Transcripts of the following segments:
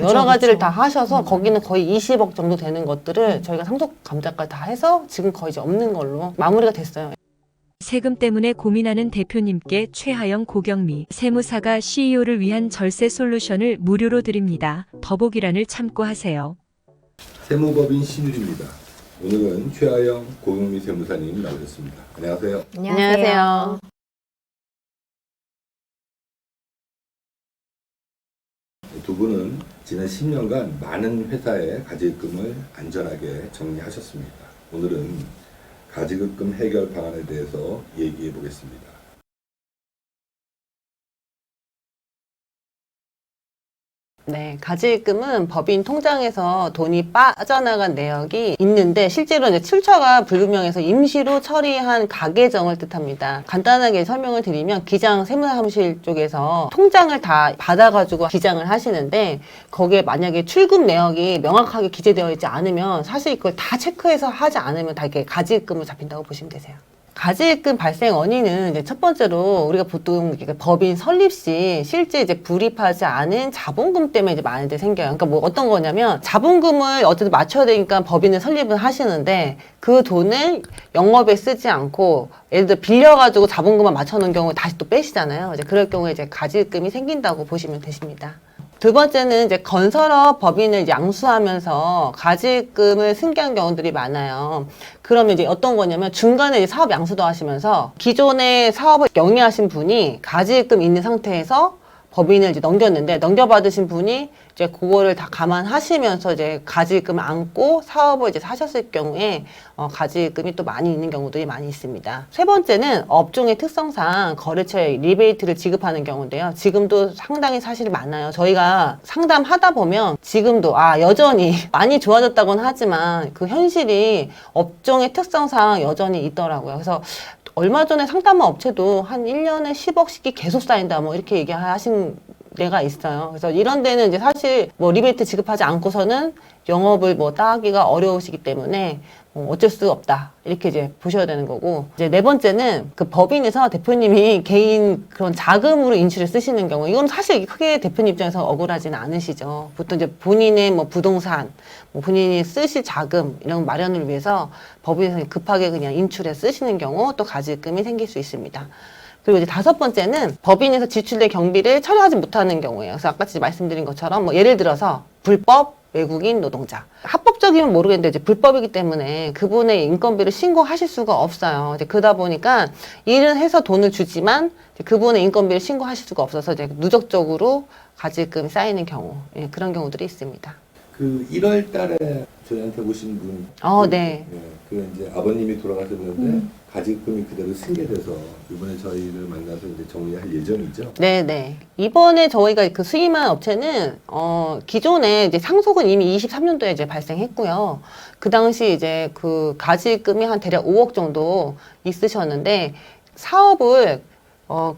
여러 가지를 그쵸. 다 하셔서 거기는 거의 20억 정도 되는 것들을 저희가 상속 감자까지 다 해서 지금 거의 이제 없는 걸로 마무리가 됐어요. 세금 때문에 고민하는 대표님께 최하영 고경미 세무사가 CEO를 위한 절세 솔루션을 무료로 드립니다. 더보기란을 참고하세요. 세무법인 신율입니다. 오늘은 최하영 고경미 세무사님 나오셨습니다. 안녕하세요. 안녕하세요. 두 분은 지난 10년간 많은 회사의 가지급금을 안전하게 정리하셨습니다. 오늘은 가지급금 해결 방안에 대해서 얘기해 보겠습니다. 네, 가지입금은 법인 통장에서 돈이 빠져나간 내역이 있는데 실제로 이제 출처가 불분명해서 임시로 처리한 가계정을 뜻합니다. 간단하게 설명을 드리면 기장 세무사무실 쪽에서 통장을 다 받아가지고 기장을 하시는데 거기에 만약에 출금 내역이 명확하게 기재되어 있지 않으면 사실 그걸 다 체크해서 하지 않으면 다 이렇게 가지입금으로 잡힌다고 보시면 되세요. 가지입금 발생 원인은 이제 첫 번째로 우리가 보통 법인 설립 시 실제 이제 불입하지 않은 자본금 때문에 이제 많이들 생겨요. 그러니까 뭐 어떤 거냐면 자본금을 어쨌든 맞춰야 되니까 법인을 설립을 하시는데 그 돈을 영업에 쓰지 않고 예를 들어 빌려가지고 자본금만 맞춰놓은 경우에 다시 또 빼시잖아요. 이제 그럴 경우에 이제 가지입금이 생긴다고 보시면 되십니다. 두 번째는 이제 건설업 법인을 양수하면서 가지입금을 승계한 경우들이 많아요. 그러면 이제 어떤 거냐면 중간에 이제 사업 양수도 하시면서 기존에 사업을 영위하신 분이 가지입금 있는 상태에서 법인을 이제 넘겼는데 넘겨받으신 분이 이제 그거를 다 감안하시면서 이제 가지입금을 안고 사업을 이제 사셨을 경우에 가지입금이 또 많이 있는 경우들이 많이 있습니다. 세 번째는 업종의 특성상 거래처에 리베이트를 지급하는 경우인데요. 지금도 상당히 사실 많아요. 저희가 상담하다 보면 지금도 여전히 많이 좋아졌다고는 하지만 그 현실이 업종의 특성상 여전히 있더라고요. 그래서 얼마 전에 상담한 업체도 한 1년에 10억씩이 계속 쌓인다 뭐 이렇게 얘기하신 데가 있어요. 그래서 이런 데는 이제 사실 뭐 리베이트 지급하지 않고서는 영업을 뭐 따기가 어려우시기 때문에 어쩔 수 없다. 이렇게 이제 보셔야 되는 거고. 이제 네 번째는 그 법인에서 대표님이 개인 그런 자금으로 인출을 쓰시는 경우. 이건 사실 크게 대표님 입장에서 억울하지는 않으시죠. 보통 이제 본인의 뭐 부동산, 뭐 본인이 쓰실 자금 이런 마련을 위해서 법인에서 급하게 그냥 인출해 쓰시는 경우 또 가지입금이 생길 수 있습니다. 그리고 이제 다섯 번째는 법인에서 지출된 경비를 처리하지 못하는 경우예요. 그래서 아까 말씀드린 것처럼 뭐 예를 들어서 불법 외국인 노동자. 합법적이면 모르겠는데 이제 불법이기 때문에 그분의 인건비를 신고하실 수가 없어요. 이제 그러다 보니까 일은 해서 돈을 주지만 그분의 인건비를 신고하실 수가 없어서 이제 누적적으로 가지입금이 쌓이는 경우, 그런 경우들이 있습니다. 그 1월 달에 저희한테 오신 분. 네. 그 이제 아버님이 돌아가셨는데 가지급금이 그대로 승계돼서 이번에 저희를 만나서 이제 정리할 예정이죠. 네네. 이번에 저희가 그 수임한 업체는, 기존에 이제 상속은 이미 23년도에 이제 발생했고요. 그 당시 이제 그 가지입금이 한 대략 5억 정도 있으셨는데, 사업을,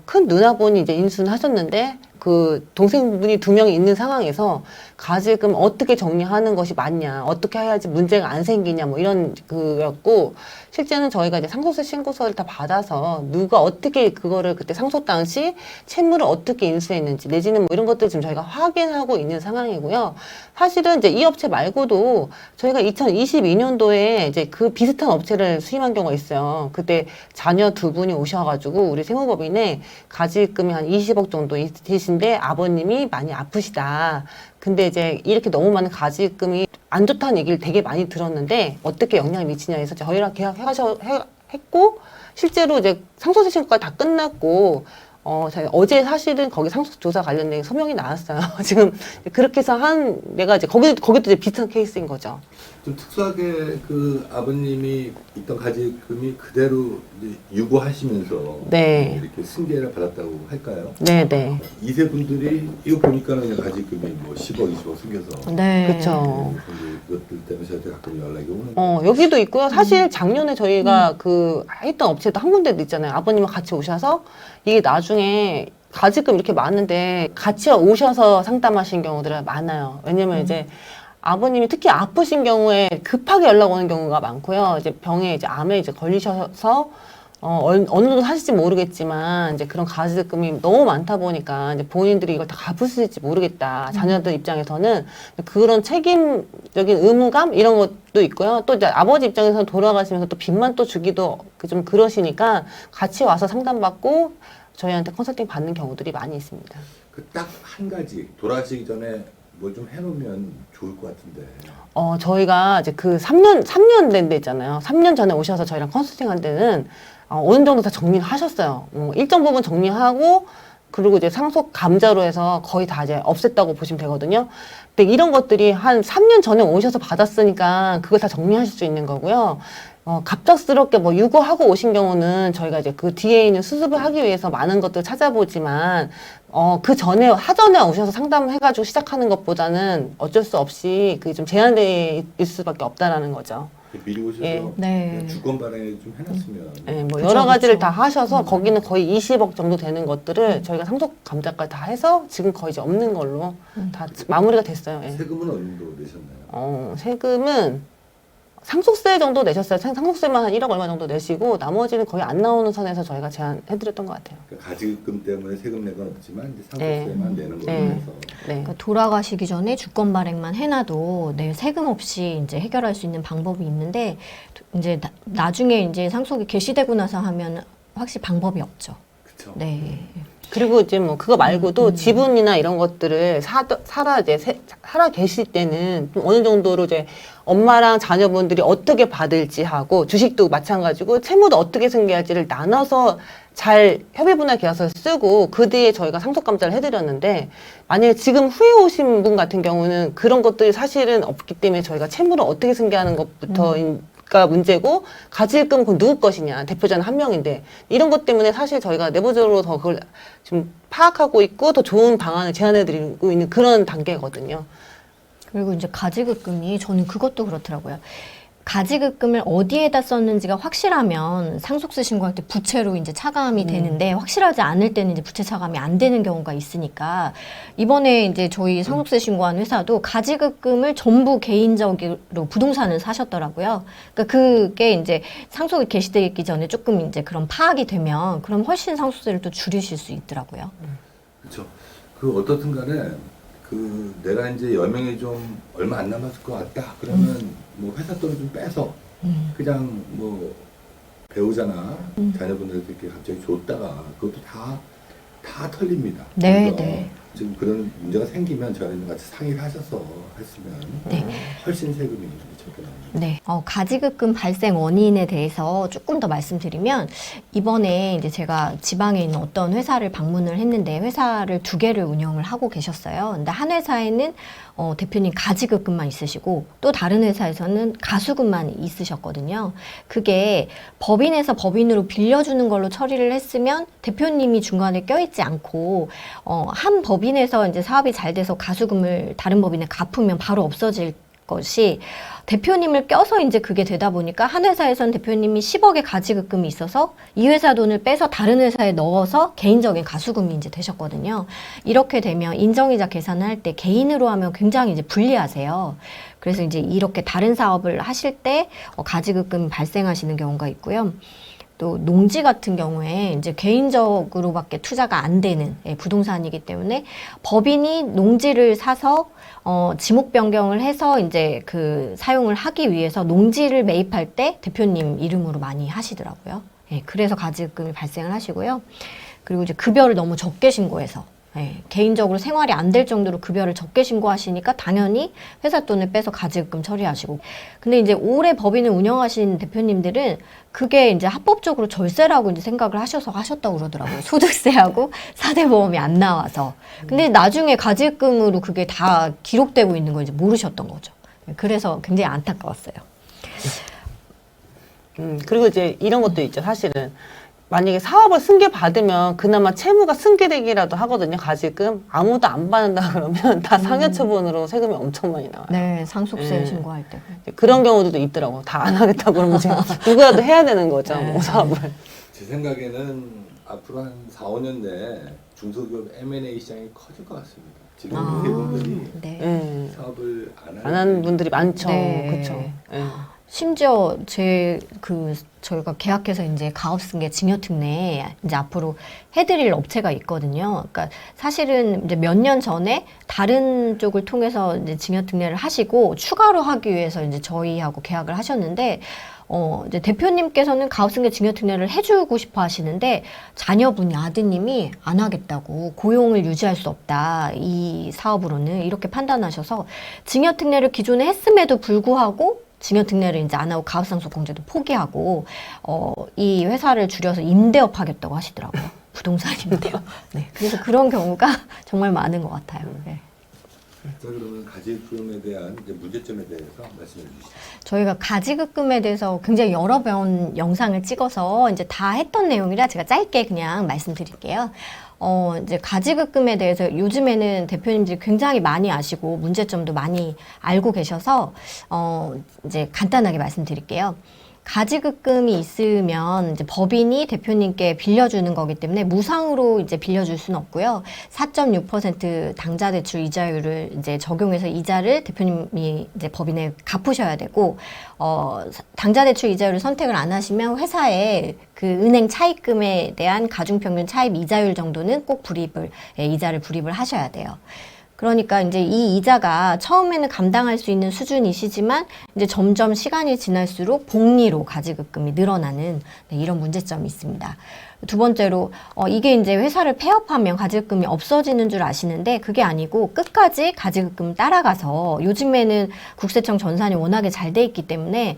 큰 누나분이 이제 인수는 하셨는데, 그 동생분이 2명이 있는 상황에서 가지금 어떻게 정리하는 것이 맞냐, 어떻게 해야지 문제가 안 생기냐, 뭐 이런 그였고, 실제는 저희가 이제 상속세 신고서를 다 받아서 누가 어떻게 그거를 그때 상속 당시 채무를 어떻게 인수했는지 내지는 뭐 이런 것들 지금 저희가 확인하고 있는 상황이고요. 사실은 이제 이 업체 말고도 저희가 2022년도에 이제 그 비슷한 업체를 수임한 경우가 있어요. 그때 자녀 2분이 오셔가지고 우리 세무법인에 가지입금이 한 20억 정도 되신데 아버님이 많이 아프시다. 근데 이제 이렇게 너무 많은 가지입금이 안 좋다는 얘기를 되게 많이 들었는데 어떻게 영향을 미치냐 해서 저희랑 계약했고 실제로 이제 상속세 신고가 다 끝났고 저희 어제 사실은 거기 상속조사 관련된 소명이 나왔어요. 지금 그렇게 해서 내가 이제 거기도 이제 비슷한 케이스인 거죠. 좀 특수하게 그 아버님이 있던 가지급금이 그대로 이제 유고하시면서 네. 이렇게 승계를 받았다고 할까요? 네네. 2세 분들이 이거 보니까는 그냥 가지급금이 뭐 10억, 20억 승겨서. 네. 그쵸. 그것들 때문에 저한테 가끔 연락이 오는. 여기도 있고요. 사실 작년에 저희가 그 했던 업체도 한 군데도 있잖아요. 아버님과 같이 오셔서 이게 나중에 가지금 이렇게 많은데 같이 오셔서 상담하신 경우들이 많아요. 왜냐면 이제 아버님이 특히 아프신 경우에 급하게 연락 오는 경우가 많고요. 이제 병에 이제 암에 이제 걸리셔서 어느 정도 하실지 모르겠지만 이제 그런 가지금이 너무 많다 보니까 이제 본인들이 이걸 다 갚을 수 있을지 모르겠다. 자녀들 입장에서는 그런 책임적인 의무감 이런 것도 있고요. 또 이제 아버지 입장에서는 돌아가시면서 또 빚만 또 주기도 좀 그러시니까 같이 와서 상담받고 저희한테 컨설팅 받는 경우들이 많이 있습니다. 그 딱 한 가지 돌아가시기 전에 뭐 좀 해놓으면 좋을 것 같은데. 저희가 이제 그 3년 된 데 있잖아요. 3년 전에 오셔서 저희랑 컨설팅 한 데는 어느 정도 다 정리를 하셨어요. 일정 부분 정리하고, 그리고 이제 상속 감자로 해서 거의 다 이제 없앴다고 보시면 되거든요. 근데 이런 것들이 한 3년 전에 오셔서 받았으니까 그걸 다 정리하실 수 있는 거고요. 갑작스럽게 뭐 유고하고 오신 경우는 저희가 이제 그 뒤에 있는 수습을 하기 위해서 많은 것들을 찾아보지만, 그 전에, 하전에 오셔서 상담해가지고 시작하는 것보다는 어쩔 수 없이 그게 좀 제한될 수밖에 없다라는 거죠. 미리 오셔서 예. 네. 주권 발행 좀 해놨으면. 네, 뭐 그쵸, 여러 가지를 그쵸. 다 하셔서 거기는 거의 20억 정도 되는 것들을 저희가 상속 감자까지 다 해서 지금 거의 이제 없는 걸로 다 마무리가 됐어요. 예. 세금은 어느 정도 내셨나요? 세금은 상속세 정도 내셨어요. 상속세만 한 1억 얼마 정도 내시고 나머지는 거의 안 나오는 선에서 저희가 제안해드렸던 것 같아요. 그러니까 가지금 때문에 세금 낸 건 없지만 이제 네. 상속세만 내는 걸로 네. 해서. 네. 그러니까 돌아가시기 전에 주권 발행만 해놔도 네, 세금 없이 이제 해결할 수 있는 방법이 있는데 이제 나중에 이제 상속이 개시되고 나서 하면 확실히 방법이 없죠. 그렇죠. 네. 그리고 이제 뭐 그거 말고도 지분이나 이런 것들을 살아 계실 때는 좀 어느 정도로 이제 엄마랑 자녀분들이 어떻게 받을지 하고 주식도 마찬가지고 채무도 어떻게 승계할지를 나눠서 잘 협의분할 계약서를 쓰고 그 뒤에 저희가 상속감자를 해드렸는데 만약에 지금 후에 오신 분 같은 경우는 그런 것들이 사실은 없기 때문에 저희가 채무를 어떻게 승계하는 것부터가 문제고 가질금은 그럼 누구 것이냐 대표자는 한 명인데 이런 것 때문에 사실 저희가 내부적으로 더 그걸 좀 파악하고 있고 더 좋은 방안을 제안해드리고 있는 그런 단계거든요. 그리고 이제 가지급금이 저는 그것도 그렇더라고요. 가지급금을 어디에다 썼는지가 확실하면 상속세 신고할 때 부채로 이제 차감이 되는데 확실하지 않을 때는 이제 부채 차감이 안 되는 경우가 있으니까 이번에 이제 저희 상속세 신고한 회사도 가지급금을 전부 개인적으로 부동산을 사셨더라고요. 그러니까 그게 이제 상속이 개시되기 전에 조금 이제 그런 파악이 되면 그럼 훨씬 상속세를 또 줄이실 수 있더라고요. 그렇죠. 그 어떻든 간에 그 내가 이제 여명이 좀 얼마 안 남았을 것 같다. 그러면 뭐 회사 돈을 좀 빼서 그냥 뭐 배우자나 자녀분들한테 이렇게 갑자기 줬다가 그것도 다 털립니다. 네, 그래서 네. 지금 그런 문제가 생기면 저희랑 같이 상의를 하셔서 했으면 네. 훨씬 세금이 적게 나옵니다. 네, 가지급금 발생 원인에 대해서 조금 더 말씀드리면 이번에 이제 제가 지방에 있는 어떤 회사를 방문을 했는데 회사를 2개를 운영을 하고 계셨어요. 근데 한 회사에는 대표님 가지급금만 있으시고 또 다른 회사에서는 가수금만 있으셨거든요. 그게 법인에서 법인으로 빌려주는 걸로 처리를 했으면 대표님이 중간에 껴있지 않고 한 법인에서 이제 사업이 잘 돼서 가수금을 다른 법인에 갚으면 바로 없어질 것이 대표님을 껴서 이제 그게 되다 보니까 한 회사에서는 대표님이 10억의 가지급금이 있어서 이 회사 돈을 빼서 다른 회사에 넣어서 개인적인 가수금이 이제 되셨거든요. 이렇게 되면 인정이자 계산을 할 때 개인으로 하면 굉장히 이제 불리하세요. 그래서 이제 이렇게 다른 사업을 하실 때 가지급금이 발생하시는 경우가 있고요. 또 농지 같은 경우에 이제 개인적으로밖에 투자가 안 되는 부동산이기 때문에 법인이 농지를 사서 지목 변경을 해서 이제 그 사용을 하기 위해서 농지를 매입할 때 대표님 이름으로 많이 하시더라고요. 예, 그래서 가지급금이 발생을 하시고요. 그리고 이제 급여를 너무 적게 신고해서 개인적으로 생활이 안 될 정도로 급여를 적게 신고하시니까 당연히 회사 돈을 빼서 가지급금 처리하시고. 근데 이제 오래 법인을 운영하신 대표님들은 그게 이제 합법적으로 절세라고 이제 생각을 하셔서 하셨다고 그러더라고요. 소득세하고 4대 보험이 안 나와서. 근데 나중에 가지급금으로 그게 다 기록되고 있는 걸 이제 모르셨던 거죠. 그래서 굉장히 안타까웠어요. 그리고 이제 이런 것도 있죠. 사실은 만약에 사업을 승계받으면 그나마 채무가 승계되기라도 하거든요. 가지금 아무도 안 받는다 그러면 다 상해처분으로 세금이 엄청 많이 나와요. 네, 상속세 네. 신고할 때. 그런 경우도 있더라고. 다 안 하겠다고 그러면 이제 누구라도 해야 되는 거죠. 뭐 사업을. 제 생각에는 앞으로 한 4, 5년 내에 중소기업 M&A 시장이 커질 것 같습니다. 지금 아, 이분들이 네. 네. 사업을 안 하는 분들이 많죠. 네. 그렇죠. 네. 심지어 저희가 계약해서 이제 가업승계 증여특례 이제 앞으로 해드릴 업체가 있거든요. 그러니까 사실은 이제 몇 년 전에 다른 쪽을 통해서 이제 증여특례를 하시고 추가로 하기 위해서 이제 저희하고 계약을 하셨는데, 이제 대표님께서는 가업승계 증여특례를 해주고 싶어 하시는데 자녀분이 아드님이 안 하겠다고, 고용을 유지할 수 없다, 이 사업으로는, 이렇게 판단하셔서 증여특례를 기존에 했음에도 불구하고 증여특례를 이제 안 하고 가업상속공제도 포기하고 이 회사를 줄여서 임대업 하겠다고 하시더라고요. 부동산 임대업. 네, 그래서 그런 경우가 정말 많은 것 같아요. 네. 자, 그러면 가지금에 대한 이제 문제점에 대해서 말씀해 주시죠. 저희가 가지급금에 대해서 굉장히 여러 번 영상을 찍어서 이제 다 했던 내용이라 제가 짧게 그냥 말씀드릴게요. 이제 가지급금에 대해서 요즘에는 대표님들이 굉장히 많이 아시고 문제점도 많이 알고 계셔서 이제 간단하게 말씀드릴게요. 가지급금이 있으면 이제 법인이 대표님께 빌려주는 거기 때문에 무상으로 이제 빌려줄 수는 없고요. 4.6% 당좌 대출 이자율을 이제 적용해서 이자를 대표님이 이제 법인에 갚으셔야 되고, 당좌 대출 이자율을 선택을 안 하시면 회사에 그 은행 차입금에 대한 가중평균 차입 이자율 정도는 꼭 이자를 불입을 하셔야 돼요. 그러니까 이제 이 이자가 처음에는 감당할 수 있는 수준이시지만 이제 점점 시간이 지날수록 복리로 가지급금이 늘어나는, 네, 이런 문제점이 있습니다. 두 번째로 이게 이제 회사를 폐업하면 가지급금이 없어지는 줄 아시는데 그게 아니고 끝까지 가지급금 따라가서, 요즘에는 국세청 전산이 워낙에 잘 돼 있기 때문에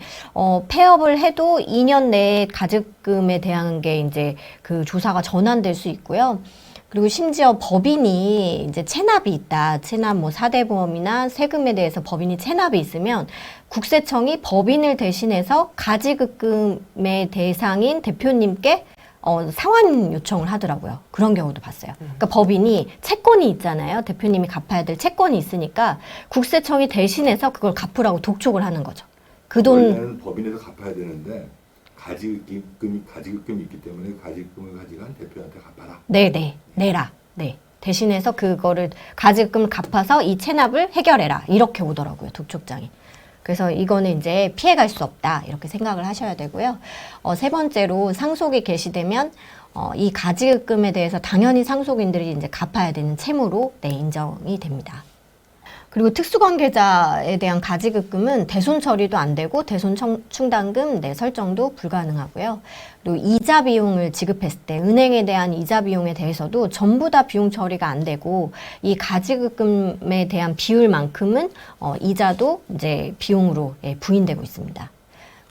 폐업을 해도 2년 내에 가지급금에 대한 게 이제 그 조사가 전환될 수 있고요. 그리고 심지어 법인이 이제 체납이 있다. 체납 뭐 4대 보험이나 세금에 대해서 법인이 체납이 있으면 국세청이 법인을 대신해서 가지급금의 대상인 대표님께 상환 요청을 하더라고요. 그런 경우도 봤어요. 그러니까 법인이 채권이 있잖아요. 대표님이 갚아야 될 채권이 있으니까 국세청이 대신해서 그걸 갚으라고 독촉을 하는 거죠. 그 돈 원래는 법인에서 갚아야 되는데 가지급금이 있기 때문에 가지급금을 가져간 대표한테 갚아라. 네네, 내라. 네. 대신해서 그거를 가지급금을 갚아서 이 체납을 해결해라. 이렇게 오더라고요, 독촉장이. 그래서 이거는 이제 피해갈 수 없다. 이렇게 생각을 하셔야 되고요. 세 번째로 상속이 개시되면 이 가지급금에 대해서 당연히 상속인들이 이제 갚아야 되는 채무로, 네, 인정이 됩니다. 그리고 특수관계자에 대한 가지급금은 대손 처리도 안 되고 대손 충당금, 네, 설정도 불가능하고요. 그리고 이자 비용을 지급했을 때 은행에 대한 이자 비용에 대해서도 전부 다 비용 처리가 안 되고, 이 가지급금에 대한 비율만큼은 이자도 이제 비용으로, 예, 부인되고 있습니다.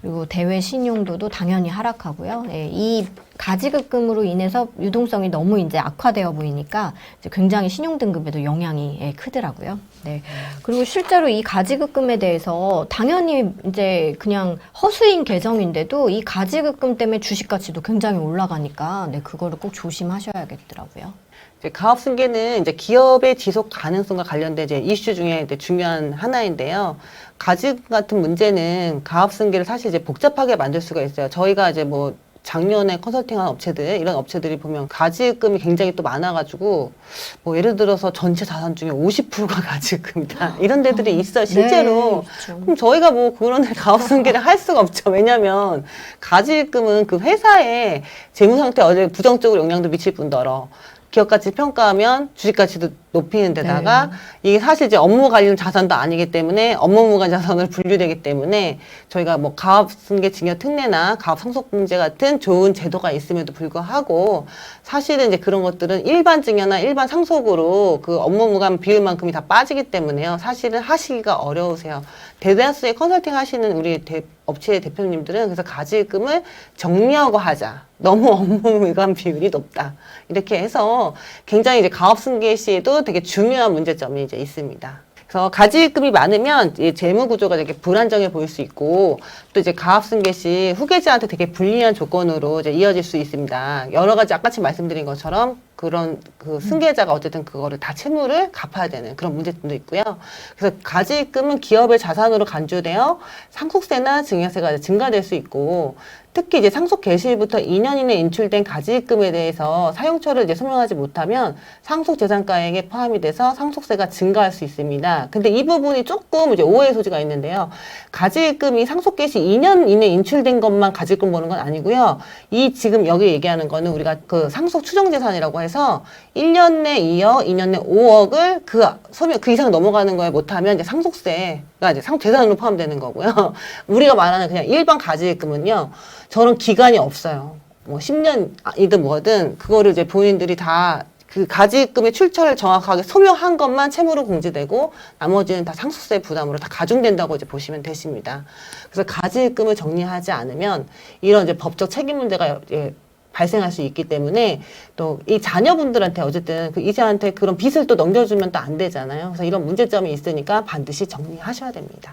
그리고 대외 신용도도 당연히 하락하고요. 예, 이 가지급금으로 인해서 유동성이 너무 이제 악화되어 보이니까 이제 굉장히 신용등급에도 영향이, 예, 크더라고요. 네. 그리고 실제로 이 가지급금에 대해서 당연히 이제 그냥 허수인 계정인데도 이 가지급금 때문에 주식 가치도 굉장히 올라가니까, 네, 그거를 꼭 조심하셔야겠더라고요. 이제 가업승계는 이제 기업의 지속 가능성과 관련된 이제 이슈 중에 이제 중요한 하나인데요. 가지급 같은 문제는 가업승계를 사실 이제 복잡하게 만들 수가 있어요. 저희가 이제 뭐 작년에 컨설팅한 업체들, 이런 업체들이 보면 가지급금이 굉장히 또 많아가지고, 뭐 예를 들어서 전체 자산 중에 50%가 가지급금이다, 이런 데들이 있어요, 실제로. 네, 그렇죠. 그럼 저희가 뭐 그런 가업승계를 할 수가 없죠. 왜냐면 가지급금은 그 회사의 재무 상태에 어제 부정적으로 영향도 미칠 뿐더러 기업 가치 평가하면 주식 가치도 높이는 데다가, 이게 사실 이제 업무 관련 자산도 아니기 때문에 업무 무관 자산으로 분류되기 때문에 저희가 뭐 가업승계 증여 특례나 가업 상속공제 같은 좋은 제도가 있음에도 불구하고 사실은 이제 그런 것들은 일반 증여나 일반 상속으로 그 업무 무관 비율만큼이 다 빠지기 때문에요. 사실은 하시기가 어려우세요. 대다수의 컨설팅 하시는 우리 업체 대표님들은 그래서 가지급금을 정리하고 하자. 너무 업무 무관 비율이 높다. 이렇게 해서 굉장히 이제 가업승계 시에도 되게 중요한 문제점이 이제 있습니다. 그래서 가지급금이 많으면 이 재무 구조가 되게 불안정해 보일 수 있고, 또 이제 가업승계 시 후계자한테 되게 불리한 조건으로 이제 이어질 수 있습니다. 여러 가지 아까 말씀드린 것처럼 그런 그 승계자가 어쨌든 그거를 다 채무를 갚아야 되는 그런 문제점도 있고요. 그래서 가지입금은 기업의 자산으로 간주되어 상속세나 증여세가 증가될 수 있고, 특히 이제 상속 개시일부터 2년 이내 인출된 가지입금에 대해서 사용처를 이제 소명하지 못하면 상속 재산가액에 포함이 돼서 상속세가 증가할 수 있습니다. 근데 이 부분이 조금 이제 오해의 소지가 있는데요. 가지입금이 상속 개시 2년 이내 인출된 것만 가지입금 보는 건 아니고요. 이 지금 여기 얘기하는 거는 우리가 그 상속 추정 재산이라고 해서 1년 내 2억, 2년 내 5억을 그 이상 넘어가는 거에 못하면 이제 상속세가 이제 상속 재산으로 포함되는 거고요. 우리가 말하는 그냥 일반 가지입금은요. 저런 기간이 없어요. 뭐 10년이든 뭐든 그거를 이제 본인들이 다 그 가지입금의 출처를 정확하게 소명한 것만 채무로 공제되고 나머지는 다 상속세 부담으로 다 가중된다고 이제 보시면 되십니다. 그래서 가지입금을 정리하지 않으면 이런 이제 법적 책임 문제가 발생할 수 있기 때문에 또 이 자녀분들한테 어쨌든 그 이세한테 그런 빚을 또 넘겨주면 또 안 되잖아요. 그래서 이런 문제점이 있으니까 반드시 정리하셔야 됩니다.